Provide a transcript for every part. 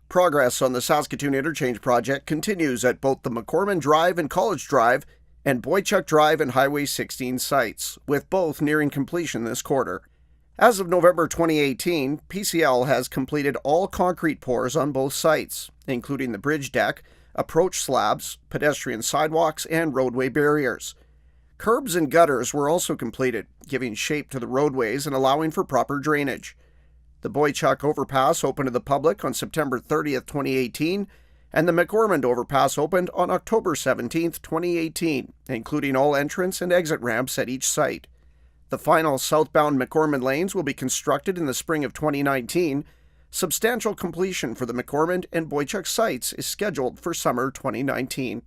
Progress on the Saskatoon Interchange project continues at both the McCormick Drive and College Drive and Boychuk Drive and Highway 16 sites, with both nearing completion this quarter. As of November 2018, PCL has completed all concrete pours on both sites, including the bridge deck, approach slabs, pedestrian sidewalks, and roadway barriers. Curbs and gutters were also completed, giving shape to the roadways and allowing for proper drainage. The Boychuk Overpass opened to the public on September 30th, 2018, and the McCormick Overpass opened on October 17th, 2018, including all entrance and exit ramps at each site. The final southbound McCormick lanes will be constructed in the spring of 2019. Substantial completion for the McCormick and Boychuk sites is scheduled for summer 2019.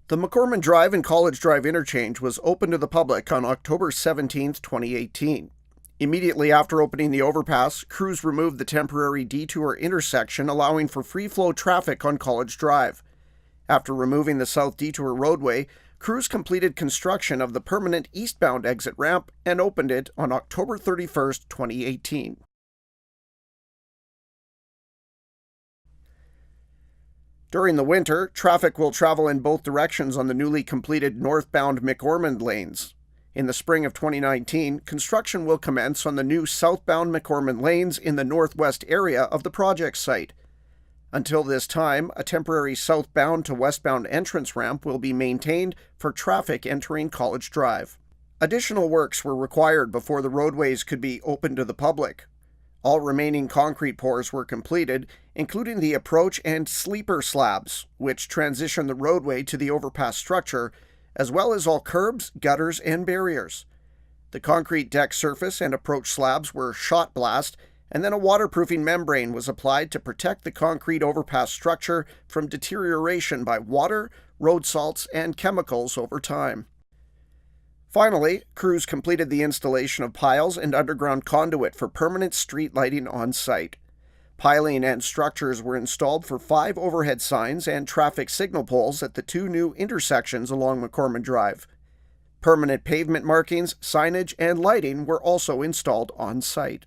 The McCormick Drive and College Drive interchange was open to the public on October 17, 2018. Immediately after opening the overpass, crews removed the temporary detour intersection, allowing for free-flow traffic on College Drive. After removing the south detour roadway, crews completed construction of the permanent eastbound exit ramp and opened it on October 31, 2018. During the winter, traffic will travel in both directions on the newly completed northbound McCormick lanes. In the spring of 2019, construction will commence on the new southbound McCormick lanes in the northwest area of the project site. Until this time, a temporary southbound to westbound entrance ramp will be maintained for traffic entering College Drive. Additional works were required before the roadways could be opened to the public. All remaining concrete pours were completed, including the approach and sleeper slabs, which transition the roadway to the overpass structure, as well as all curbs, gutters, and barriers. The concrete deck surface and approach slabs were shot blast, and then a waterproofing membrane was applied to protect the concrete overpass structure from deterioration by water, road salts, and chemicals over time. Finally, crews completed the installation of piles and underground conduit for permanent street lighting on site. Piling and structures were installed for 5 overhead signs and traffic signal poles at the 2 new intersections along McCormick Drive. Permanent pavement markings, signage, and lighting were also installed on site.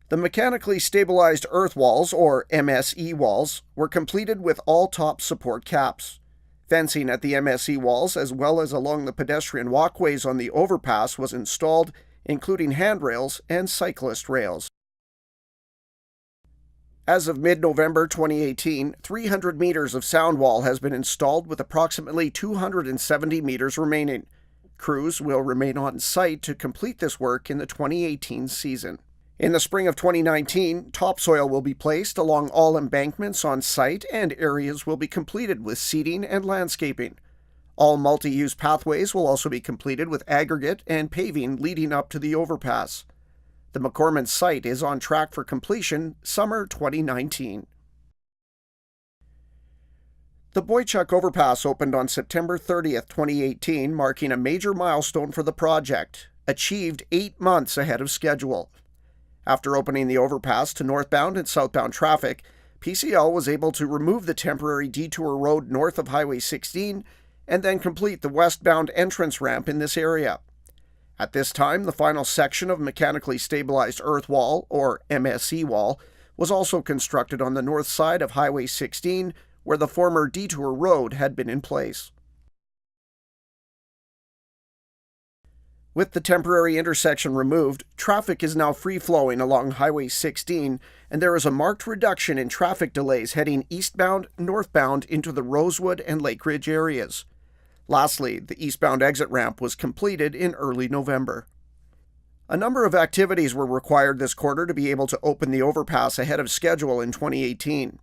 The mechanically stabilized earth walls, or MSE walls, were completed with all top support caps. Fencing at the MSE walls, as well as along the pedestrian walkways on the overpass, was installed, including handrails and cyclist rails. As of mid-November 2018, 300 meters of sound wall has been installed with approximately 270 meters remaining. Crews will remain on site to complete this work in the 2018 season. In the spring of 2019, topsoil will be placed along all embankments on site and areas will be completed with seeding and landscaping. All multi-use pathways will also be completed with aggregate and paving leading up to the overpass. The McCormick site is on track for completion summer 2019. The Boychuk Overpass opened on September 30th, 2018, marking a major milestone for the project, achieved 8 months ahead of schedule. After opening the overpass to northbound and southbound traffic, PCL was able to remove the temporary detour road north of Highway 16 and then complete the westbound entrance ramp in this area. At this time, the final section of mechanically stabilized earth wall, or MSE wall, was also constructed on the north side of Highway 16, where the former detour road had been in place. With the temporary intersection removed, traffic is now free-flowing along Highway 16, and there is a marked reduction in traffic delays heading eastbound, northbound into the Rosewood and Lake Ridge areas. Lastly, the eastbound exit ramp was completed in early November. A number of activities were required this quarter to be able to open the overpass ahead of schedule in 2018.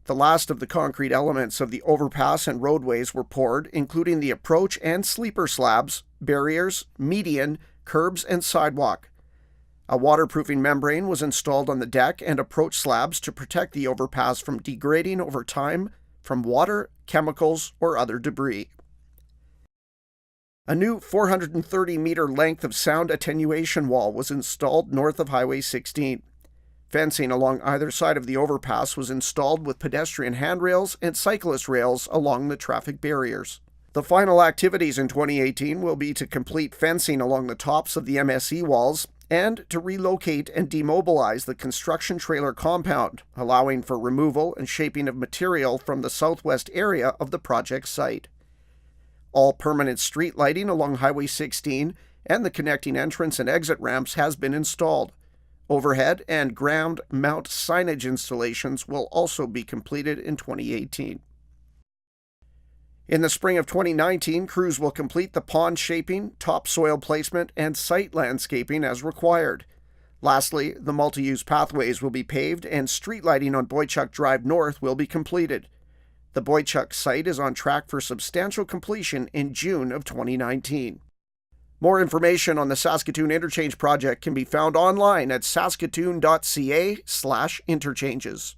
The last of the concrete elements of the overpass and roadways were poured, including the approach and sleeper slabs, barriers, median, curbs, and sidewalk. A waterproofing membrane was installed on the deck and approach slabs to protect the overpass from degrading over time from water, chemicals, or other debris. A new 430-meter length of sound attenuation wall was installed north of Highway 16. Fencing along either side of the overpass was installed with pedestrian handrails and cyclist rails along the traffic barriers. The final activities in 2018 will be to complete fencing along the tops of the MSE walls, and to relocate and demobilize the construction trailer compound, allowing for removal and shaping of material from the southwest area of the project site. All permanent street lighting along Highway 16 and the connecting entrance and exit ramps has been installed. Overhead and ground mount signage installations will also be completed in 2018. In the spring of 2019, crews will complete the pond shaping, topsoil placement, and site landscaping as required. Lastly, the multi-use pathways will be paved and street lighting on Boychuk Drive North will be completed. The Boychuk site is on track for substantial completion in June of 2019. More information on the Saskatoon Interchange project can be found online at saskatoon.ca/interchanges.